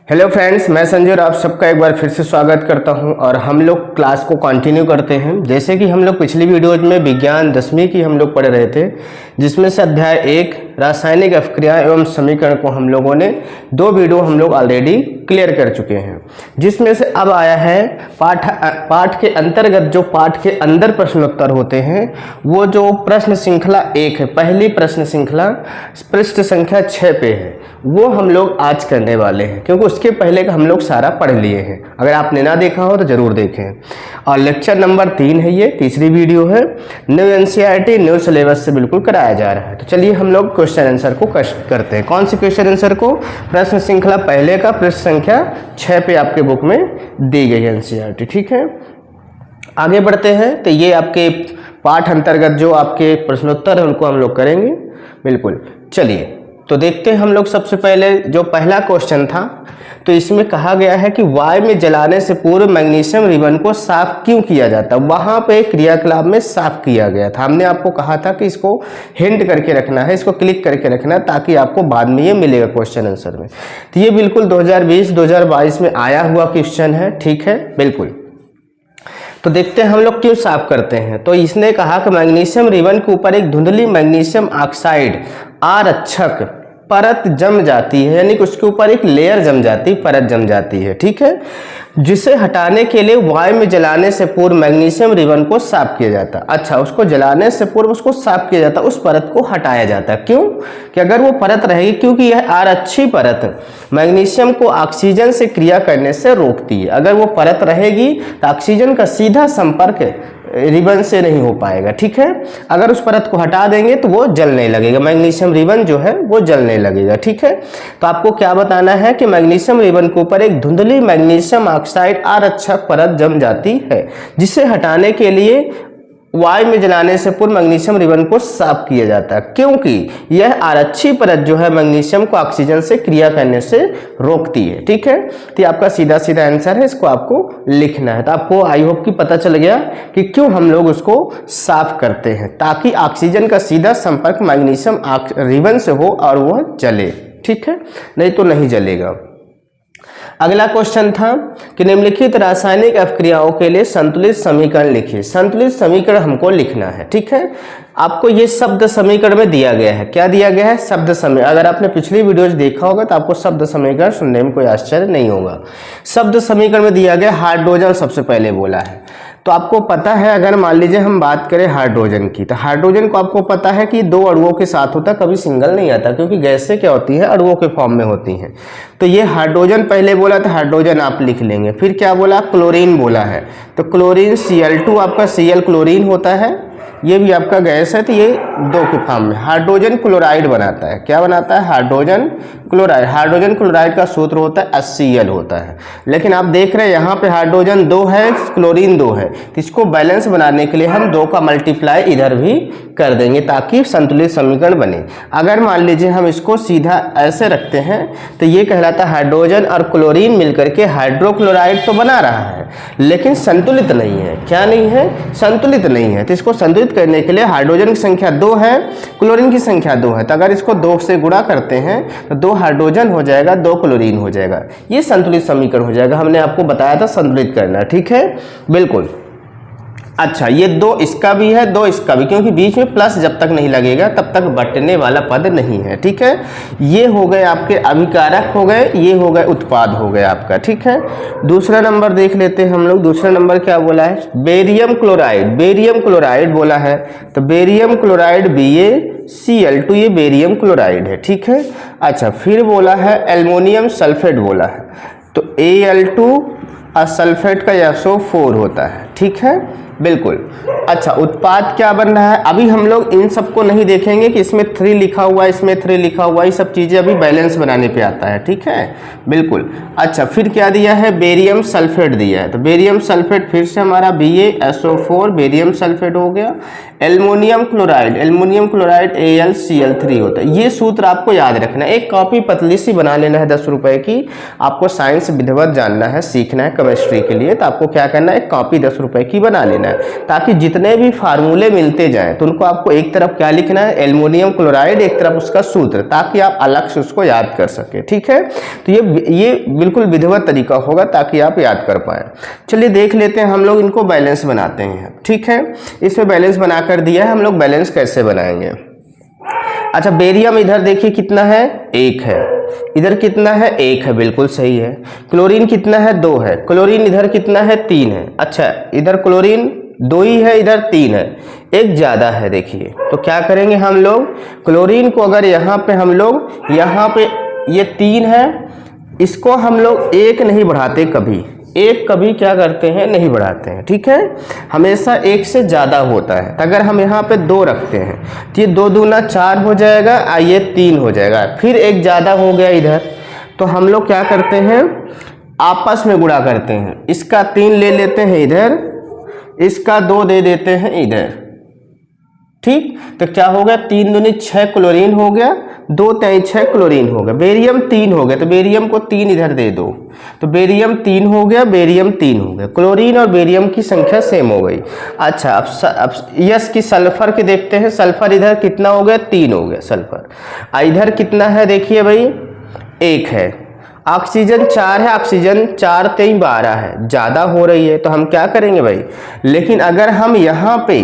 Hello friends, मैं संजय और आप सबका एक बार फिर से स्वागत करता हूं और हम लोग क्लास को कंटिन्यू करते हैं। जैसे कि हम लोग पिछली वीडियोज में विज्ञान 10वीं की हम लोग पढ़ रहे थे, जिसमें से अध्याय 1 रासायनिक अपक्रिया एवं समीकरण को हम लोगों ने 2 वीडियो हम लोग ऑलरेडी क्लियर कर चुके हैं। जिसमें से अब आया है पाठ के अंतर्गत जो पाठ के अंदर प्रश्नोत्तर होते हैं, वो जो प्रश्न श्रृंखला 1 है, पहली प्रश्न श्रृंखला पृष्ठ संख्या 6 पे है, वो हम लोग आज करने वाले हैं, क्योंकि उसके पहले का हम लोग सारा पढ़ लिए हैं। अगर आपने ना देखा हो तो जरूर देखें। और लेक्चर नंबर 3 है, ये तीसरी वीडियो है। न्यू एनसीईआरटी न्यू सिलेबस से बिल्कुल कराया जा रहा है। तो चलिए हम लोग क्वेश्चन आंसर को करते हैं। कौन सी क्वेश्चन आंसर को? प्रश्न श्रृंखला पहले का पृष्ठ संख्या 6 पे आपके बुक में दी गई है एनसीईआरटी। ठीक है, आगे बढ़ते हैं। तो ये आपके पाठ अंतर्गत जो आपके प्रश्नोत्तर है उनको हम लोग करेंगे। बिल्कुल, चलिए तो देखते हैं हम लोग। सबसे पहले जो पहला क्वेश्चन था, तो इसमें कहा गया है कि वायु में जलाने से पूर्व मैग्नीशियम रिबन को साफ क्यों किया जाता है। वहां पे क्रियाकलाप में साफ किया गया था। हमने आपको कहा था कि इसको हिंट करके रखना है, इसको क्लिक करके रखना है, ताकि आपको बाद में ये मिलेगा क्वेश्चन आंसर में। तो ये बिल्कुल 2020-2022 में आया हुआ क्वेश्चन है। ठीक है, बिल्कुल। तो देखते हैं हम लोग क्यों साफ करते हैं। तो इसने कहा कि मैग्नीशियम रिबन के ऊपर एक धुंधली मैग्नीशियम ऑक्साइड आरक्षक परत जम जाती है, यानी कि उसके ऊपर एक लेयर जम जाती, परत जम जाती है। ठीक है, जिसे हटाने के लिए वायु में जलाने से पूर्व मैग्नीशियम रिबन को साफ किया जाता है। अच्छा, उसको जलाने से पूर्व उसको साफ किया जाता है, उस परत को हटाया जाता है। क्यों? कि अगर वो परत रहेगी, क्योंकि यह आरक्षी परत मैग्नीशियम को ऑक्सीजन से क्रिया करने से रोकती है। अगर वो परत रहेगी तो ऑक्सीजन का सीधा संपर्क रिबन से नहीं हो पाएगा। ठीक है, अगर उस परत को हटा देंगे तो वो जलने लगेगा, मैग्नीशियम रिबन जो है वो जलने लगेगा। ठीक है, तो आपको क्या बताना है कि मैग्नीशियम रिबन के ऊपर एक धुंधली मैग्नीशियम ऑक्साइड आरक्षक परत जम जाती है, जिसे हटाने के लिए वायु में जलाने से पूर्व मैग्नीशियम रिबन को साफ किया जाता है, क्योंकि यह आरक्षी परत जो है मैग्नीशियम को ऑक्सीजन से क्रिया करने से रोकती है। ठीक है, तो ये आपका सीधा सीधा आंसर है, इसको आपको लिखना है। तो आपको आई होप कि पता चल गया कि क्यों हम लोग उसको साफ करते हैं, ताकि ऑक्सीजन का सीधा संपर्क मैग्नीशियम रिबन से हो और वह जले। ठीक है, नहीं तो नहीं जलेगा। अगला क्वेश्चन था कि निम्नलिखित रासायनिक अपक्रियाओं के लिए संतुलित समीकरण लिखिए। संतुलित समीकरण हमको लिखना है। ठीक है, आपको ये शब्द समीकरण में दिया गया है। क्या दिया गया है? शब्द समीकरण। अगर आपने पिछली वीडियोज देखा होगा तो आपको शब्द समीकरण सुनने में कोई आश्चर्य नहीं होगा। शब्द समीकरण में दिया गया हाइड्रोजन, सबसे पहले बोला है। तो आपको पता है, अगर मान लीजिए हम बात करें हाइड्रोजन की, तो हाइड्रोजन को आपको पता है कि 2 अणुओं के साथ होता है, कभी सिंगल नहीं आता, क्योंकि गैसें क्या होती है, अणुओं के फॉर्म में होती हैं। तो ये हाइड्रोजन पहले बोला, तो हाइड्रोजन आप लिख लेंगे। फिर क्या बोला? क्लोरीन बोला है, तो क्लोरीन Cl2 आपका Cl क्लोरीन होता है, ये भी आपका गैस है, तो ये 2 के फॉर्म में। हाइड्रोजन क्लोराइड बनाता है। क्या बनाता है? Hydrogen chloride. हाइड्रोजन क्लोराइड का सूत्र होता है HCl होता है। लेकिन आप देख रहे हैं यहाँ पे हाइड्रोजन 2 है, क्लोरीन 2 है, तो इसको बैलेंस बनाने के लिए हम 2 का मल्टीप्लाई इधर भी कर देंगे, ताकि संतुलित समीकरण बने। अगर मान लीजिए हम इसको सीधा ऐसे रखते हैं, तो ये कहलाता है हाइड्रोजन और क्लोरीन मिलकर के हाइड्रोक्लोराइड तो बना रहा है, लेकिन संतुलित नहीं है। क्या नहीं है? संतुलित नहीं है। तो इसको संतुलित करने के लिए हाइड्रोजन की संख्या 2 है, क्लोरीन की संख्या 2 है, तो अगर इसको 2 से गुणा करते हैं तो 2 हाइड्रोजन हो जाएगा, 2 क्लोरीन हो जाएगा। ये संतुलित समीकरण हो जाएगा। हमने आपको बताया था संतुलित करना। ठीक है, बिल्कुल। अच्छा, ये 2 इसका भी है, 2 इसका भी, क्योंकि बीच में प्लस जब तक नहीं लगेगा तब तक बटने वाला पद नहीं है। ठीक है, ये हो गए आपके अभिकारक हो गए, ये हो गए उत्पाद हो गए आपका। ठीक है, दूसरा नंबर देख लेते हैं हम लोग। दूसरा नंबर क्या बोला है? Barium chloride. बेरियम क्लोराइड बोला है, तो बेरियम क्लोराइड BaCl2, ये बेरियम क्लोराइड है। ठीक है, अच्छा, फिर बोला है एल्युमिनियम सल्फेट बोला है, तो Al2 और सल्फेट का SO4 होता है। ठीक है, बिल्कुल। अच्छा, उत्पाद क्या बन रहा है? अभी हम लोग इन सबको नहीं देखेंगे कि इसमें 3 लिखा हुआ है, इसमें 3 लिखा हुआ है, ये सब चीज़ें अभी बैलेंस बनाने पे आता है। ठीक है, बिल्कुल। अच्छा, फिर क्या दिया है? बेरियम सल्फेट दिया है, तो बेरियम सल्फेट फिर से हमारा BaSO4 बेरियम सल्फेट हो गया। Aluminium chloride, aluminium chloride AlCl3 होता है। ये सूत्र आपको याद रखना है। एक कॉपी पतली सी बना लेना है 10 रुपए की। आपको साइंस विधिवत जानना है, सीखना है केमिस्ट्री के लिए, तो आपको क्या करना है? एक कॉपी 10 रुपए की बना लेना लिखना है, ताकि जितने भी फार्मूले मिलते जाएं तो उनको आपको एक तरफ क्या लिखना है, एल्युमिनियम क्लोराइड, एक तरफ उसका सूत्र, ताकि आप अलग से उसको याद कर सके। ठीक है, तो ये बिल्कुल विधिवत तरीका होगा ताकि आप याद कर पाए। चलिए देख लेते हैं, हम लोग इनको बैलेंस बनाते हैं। ठीक है, इसमें बैलेंस बनाकर दिया है, हम लोग बैलेंस कैसे बनाएंगे। अच्छा, बेरियम इधर देखिए कितना है, 1 है, इधर कितना है, 1 है, बिल्कुल सही है। क्लोरीन कितना है, 2 है, क्लोरीन इधर कितना है, 3 है। अच्छा, इधर क्लोरीन 2 ही है, इधर 3 है, एक ज़्यादा है। देखिए तो क्या करेंगे हम लोग, क्लोरीन को अगर यहाँ पे हम लोग, यहाँ पे ये 3 है, इसको हम लोग 1 नहीं बढ़ाते कभी, एक कभी क्या करते हैं, नहीं बढ़ाते हैं। ठीक है, हमेशा 1 से ज़्यादा होता है। तो अगर हम यहाँ पे 2 रखते हैं तो ये 2 दूना 4 हो जाएगा, ये 3 हो जाएगा, फिर एक ज़्यादा हो गया इधर, तो हम लोग क्या करते हैं, आपस में गुणा करते हैं। इसका 3 ले लेते हैं इधर, इसका 2 दे देते हैं इधर। ठीक, तो क्या हो गया, 3 दूनी 6 क्लोरीन हो गया, 2 3 6 क्लोरीन हो गया। बेरियम 3 हो गया, तो बेरियम को 3 इधर दे दो, तो बेरियम 3 हो गया, बेरियम 3 हो गया। क्लोरीन और बेरियम की संख्या सेम हो गई। अच्छा, अब यस की सल्फर के देखते हैं, सल्फर इधर कितना हो गया, 3 हो गया सल्फर। इधर कितना है, देखिए भाई 1 है। ऑक्सीजन 4 है, ऑक्सीजन 4 3 12 है, ज़्यादा हो रही है, तो हम क्या करेंगे भाई, लेकिन अगर हम यहाँ पे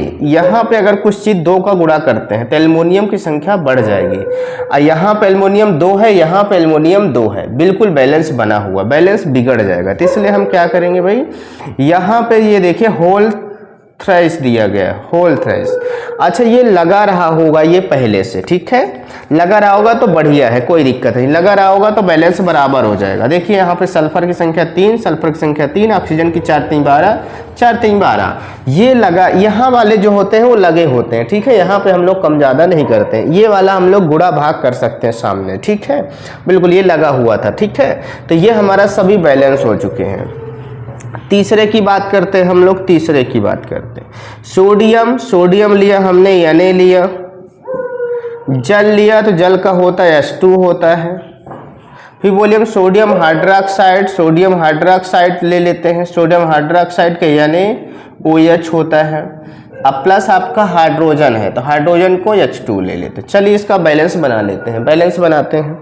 अगर कुछ चीज़ 2 का गुणा करते हैं तो एल्युमिनियम की संख्या बढ़ जाएगी। यहाँ पे एल्युमिनियम 2 है, यहाँ पे एल्युमिनियम 2 है, बिल्कुल बैलेंस बना हुआ, बैलेंस बिगड़ जाएगा। तो इसलिए हम क्या करेंगे भाई, यहाँ पे ये देखिए होल थ्राइस दिया गया, होल थ्राइस। अच्छा, ये लगा रहा होगा ये पहले से, ठीक है, लगा रहा होगा तो बढ़िया है, कोई दिक्कत नहीं, लगा रहा होगा तो बैलेंस बराबर हो जाएगा। देखिए यहाँ पे सल्फर की संख्या 3, सल्फर की संख्या 3, ऑक्सीजन की 4 3 12, 4 3 12, ये लगा, यहाँ वाले जो होते हैं वो लगे होते हैं। ठीक है, यहाँ पे हम लोग कम ज़्यादा नहीं करते हैं, ये वाला हम लोग गुणा भाग कर सकते हैं सामने। ठीक है, बिल्कुल ये लगा हुआ था। ठीक है, तो ये हमारा सभी बैलेंस हो चुके हैं। तीसरे की बात करते हैं हम लोग, तीसरे की बात करते हैं। सोडियम लिया हमने, Na लिया, जल लिया तो जल का होता है H2 होता है। फिर बोलिए हम सोडियम हाइड्रोक्साइड ले लेते हैं, सोडियम हाइड्रोक्साइड का NaOH होता है। अब प्लस आपका हाइड्रोजन है तो हाइड्रोजन को H2 ले लेते हैं। चलिए इसका बैलेंस बना लेते हैं, बैलेंस बनाते हैं।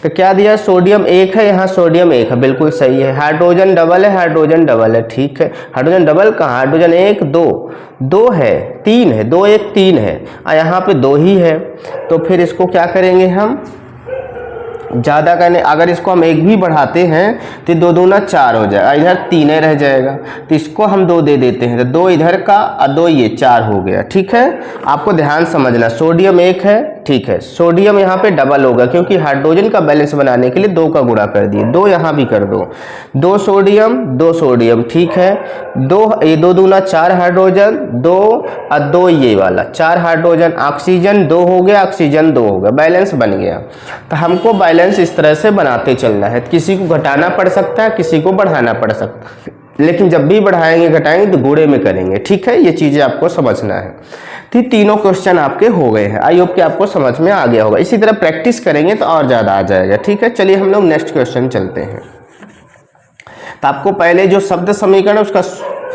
तो क्या दिया, सोडियम 1 है, यहाँ सोडियम 1 है, बिल्कुल सही है। हाइड्रोजन डबल है, हाइड्रोजन डबल है, ठीक है। हाइड्रोजन डबल कहाँ, हाइड्रोजन 1 2 है, 3 है, 2 1 3 है, और यहाँ पे 2 ही है। तो फिर इसको क्या करेंगे हम, ज़्यादा करने, अगर इसको हम 1 भी बढ़ाते हैं तो 2 दूना 4 हो जाएगा, इधर 3 रह जाएगा, तो इसको हम 2 दे देते हैं, तो 2 इधर का और 2 ये 4 हो गया। ठीक है, आपको ध्यान समझना, सोडियम 1 है, ठीक है, सोडियम यहाँ पे डबल होगा क्योंकि हाइड्रोजन का बैलेंस बनाने के लिए 2 का गुणा कर दिए, 2 यहाँ भी कर दो, 2 सोडियम, ठीक है। 2 दूना 4 हाइड्रोजन, 2 और 2 ये वाला 4 हाइड्रोजन, ऑक्सीजन 2 हो गया, ऑक्सीजन 2 हो गया, बैलेंस बन गया। तो हमको बैलेंस इस तरह से बनाते चलना है, किसी को घटाना पड़ सकता है, किसी को बढ़ाना पड़ सकता है, लेकिन जब भी बढ़ाएंगे घटाएंगे तो गुणे में करेंगे। ठीक है, ये चीज़ें आपको समझना है। तो तीनों क्वेश्चन आपके हो गए हैं, आई होप कि आपको समझ में आ गया होगा। इसी तरह प्रैक्टिस करेंगे तो और ज़्यादा आ जाएगा। ठीक है, चलिए हम लोग नेक्स्ट क्वेश्चन चलते हैं। तो आपको पहले जो शब्द समीकरण है उसका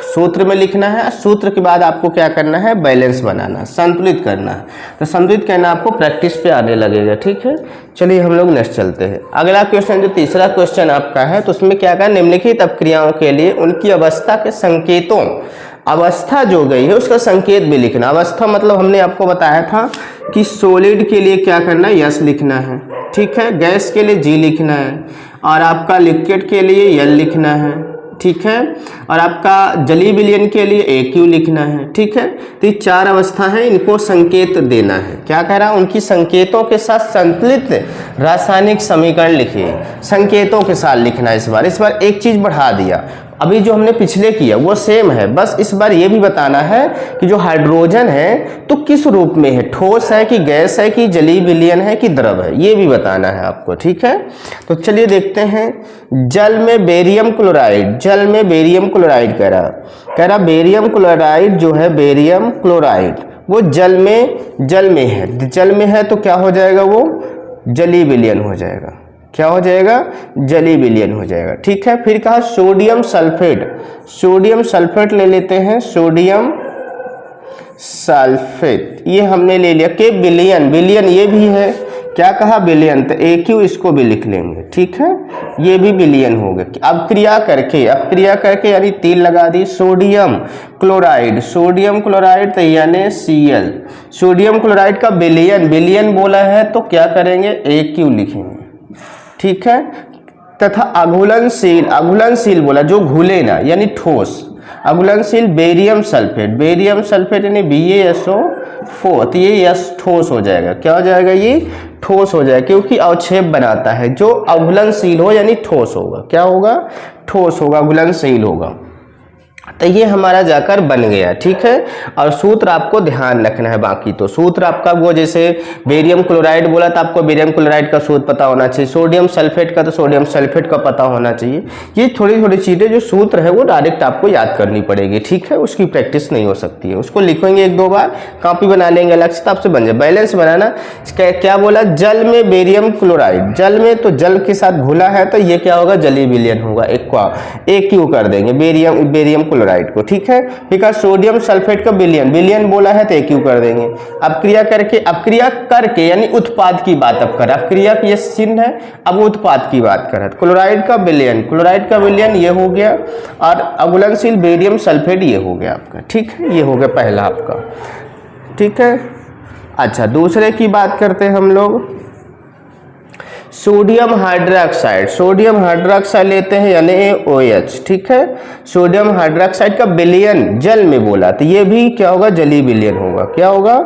सूत्र में लिखना है, सूत्र के बाद आपको क्या करना है, बैलेंस बनाना, संतुलित करना है। तो संतुलित करना आपको प्रैक्टिस पे आने लगेगा। ठीक है, चलिए हम लोग नेक्स्ट चलते हैं। अगला क्वेश्चन जो तीसरा क्वेश्चन आपका है, तो उसमें क्या कहा, निम्नलिखित अपक्रियाओं के लिए उनकी अवस्था के संकेतों, अवस्था जो गई है उसका संकेत भी लिखना। अवस्था मतलब हमने आपको बताया था कि सॉलिड के लिए क्या करना है, यस लिखना है, ठीक है, गैस के लिए जी लिखना है, और आपका लिक्विड के लिए यल लिखना है, ठीक है, और आपका जलीय विलयन के लिए AQ लिखना है। ठीक है, तो ये 4 अवस्था है, इनको संकेत देना है। क्या कह रहा है, उनकी संकेतों के साथ संतुलित रासायनिक समीकरण लिखिए, संकेतों के साथ लिखना है। इस बार एक चीज बढ़ा दिया, अभी जो हमने पिछले किया वो सेम है, बस इस बार ये भी बताना है कि जो हाइड्रोजन है तो किस रूप में है, ठोस है कि गैस है कि जलीय विलयन है कि द्रव है, ये भी बताना है आपको। ठीक है, तो चलिए देखते हैं। जल में बेरियम क्लोराइड, जल में बेरियम क्लोराइड कह रहा बेरियम क्लोराइड जो है, बेरियम क्लोराइड वो जल में है, जल में है तो क्या हो जाएगा, वो जलीय विलयन हो जाएगा। क्या हो जाएगा, जली विलयन हो जाएगा। ठीक है, फिर कहा सोडियम सल्फेट, सोडियम सल्फेट ले लेते हैं, सोडियम सल्फेट ये हमने ले लिया। के विलयन, विलयन ये भी है, क्या कहा विलयन, तो AQ इसको भी लिख लेंगे। ठीक है, ये भी विलयन हो गया। अब क्रिया करके यानी तीन लगा दी, सोडियम क्लोराइड, सोडियम क्लोराइड तो यानी Cl, सोडियम क्लोराइड का विलयन, विलयन बोला है तो क्या करेंगे, AQ लिखेंगे। ठीक है, तथा अघुलनशील, अघुलनशील बोला जो घुले ना यानी ठोस, अघुलनशील बेरियम सल्फेट, बेरियम सल्फेट यानी BaSO4, तो ये यस ठोस हो जाएगा। क्या हो जाएगा, ये ठोस हो जाएगा, क्योंकि अवक्षेप बनाता है। जो अघुलनशील हो यानी ठोस होगा, क्या होगा, ठोस होगा, अघुलनशील होगा। तो ये हमारा जाकर बन गया। ठीक है, और सूत्र आपको ध्यान रखना है। बाकी तो सूत्र आपका वो जैसे बेरियम क्लोराइड बोला तो आपको बेरियम क्लोराइड का सूत्र पता होना चाहिए, सोडियम सल्फेट का तो सोडियम सल्फेट का पता होना चाहिए। ये थोड़ी थोड़ी चीज़ें जो सूत्र है वो डायरेक्ट आपको याद करनी पड़ेगी। ठीक है, उसकी प्रैक्टिस नहीं हो सकती है, उसको लिखेंगे एक दो बार, कॉपी बना लेंगे अलग से, तब से बन जाए। बैलेंस बनाना, क्या बोला, जल में बेरियम क्लोराइड, जल में तो जल के साथ घुला है तो ये क्या होगा, जली विलयन होगा, AQ कर देंगे बेरियम क्लोराइड को। ठीक है, ठीक है, सोडियम सल्फेट का विलयन, विलयन बोला है तो AQ कर देंगे। अब क्रिया करके यानी उत्पाद की बात अब कर, अब क्रिया की चिन्ह है, अब उत्पाद की बात कर। क्लोराइड का विलयन, क्लोराइड का विलयन ये हो गया, और अघुलनशील बेरियम सल्फेट ये हो गया आपका। ठीक है, ये हो गया पहला आपका। ठीक है, अच्छा दूसरे की बात करते हैं हम लोग, सोडियम हाइड्रोक्साइड, सोडियम हाइड्रोक्साइड लेते हैं यानी OH। ठीक है, सोडियम हाइड्रोक्साइड का विलयन जल में बोला तो ये भी क्या होगा, जली विलयन होगा। क्या होगा,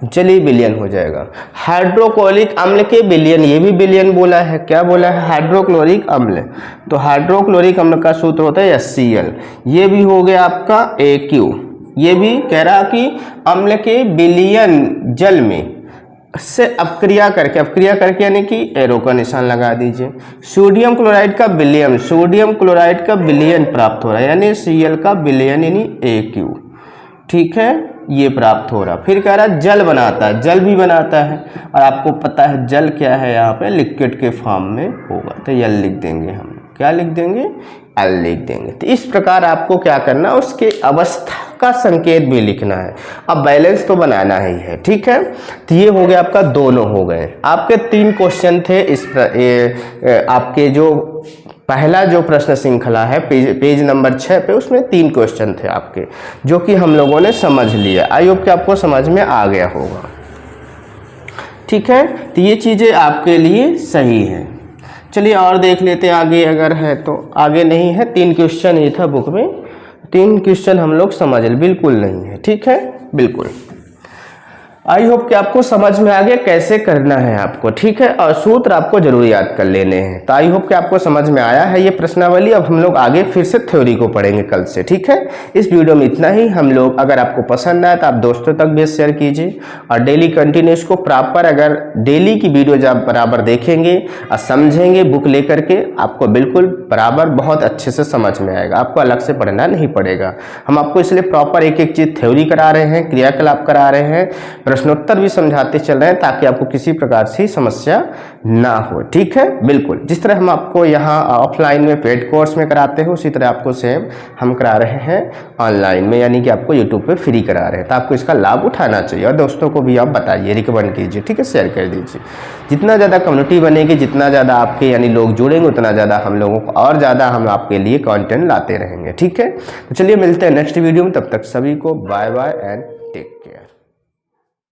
जली विलयन हो जाएगा। हाइड्रोक्लोरिक अम्ल के विलयन, ये भी विलयन बोला है, क्या बोला है, हाइड्रोक्लोरिक अम्ल, तो हाइड्रोक्लोरिक अम्ल का सूत्र होता है HCl, ये भी हो गया आपका AQ। ये भी कह रहा कि अम्ल के विलयन जल में से अपक्रिया करके यानी कि एरो का निशान लगा दीजिए। सोडियम क्लोराइड का विलयन, सोडियम क्लोराइड का विलयन प्राप्त हो रहा है यानी Cl का विलयन यानी AQ। ठीक है, ये प्राप्त हो रहा। फिर कह रहा जल बनाता है, जल भी बनाता है, और आपको पता है जल क्या है, यहाँ पे लिक्विड के फॉर्म में होगा, तो यल लिख देंगे हम, क्या लिख देंगे, एल लिख देंगे। तो इस प्रकार आपको क्या करना, उसके अवस्था का संकेत भी लिखना है। अब बैलेंस तो बनाना ही है। ठीक है, तो ये हो गया आपका, दोनों हो गए आपके। 3 क्वेश्चन थे आपके जो पहला जो प्रश्न श्रृंखला है पेज नंबर 6 पे, उसमें 3 क्वेश्चन थे आपके, जो कि हम लोगों ने समझ लिया। आई होप कि आपको समझ में आ गया होगा। ठीक है, तो ये चीज़ें आपके लिए सही है। चलिए और देख लेते हैं आगे, अगर है तो। आगे नहीं है, 3 क्वेश्चन ही था बुक में, 3 क्वेश्चन हम लोग समझ ले, बिल्कुल नहीं है। ठीक है, बिल्कुल। आई होप कि आपको समझ में आ गया कैसे करना है आपको। ठीक है, और सूत्र आपको जरूर याद कर लेने हैं। तो आई होप कि आपको समझ में आया है ये प्रश्नावली। अब हम लोग आगे फिर से थ्योरी को पढ़ेंगे कल से। ठीक है, इस वीडियो में इतना ही। हम लोग, अगर आपको पसंद आए तो आप दोस्तों तक भी शेयर कीजिए, और डेली कंटिन्यू इसको प्रॉपर, अगर डेली की वीडियो जब बराबर देखेंगे और समझेंगे बुक लेकर के, आपको बिल्कुल बराबर बहुत अच्छे से समझ में आएगा। आपको अलग से पढ़ना नहीं पड़ेगा। हम आपको इसलिए प्रॉपर एक एक चीज़ थ्योरी करा रहे हैं, क्रियाकलाप करा रहे हैं, प्रश्नोत्तर भी समझाते चल रहे हैं, ताकि आपको किसी प्रकार से समस्या ना हो। ठीक है, बिल्कुल। जिस तरह हम आपको यहाँ ऑफलाइन में पेड कोर्स में कराते हैं, उसी तरह आपको सेम हम करा रहे हैं ऑनलाइन में, यानी कि आपको यूट्यूब पे फ्री करा रहे हैं। तो आपको इसका लाभ उठाना चाहिए, और दोस्तों को भी आप बताइए, रिकमेंड कीजिए। ठीक है, शेयर कर दीजिए। जितना ज़्यादा कम्युनिटी बनेगी, जितना ज़्यादा आपके यानी लोग जुड़ेंगे, उतना ज़्यादा हम लोगों को और ज़्यादा हम आपके लिए कंटेंट लाते रहेंगे। ठीक है, तो चलिए मिलते हैं नेक्स्ट वीडियो में। तब तक सभी को बाय बाय एंड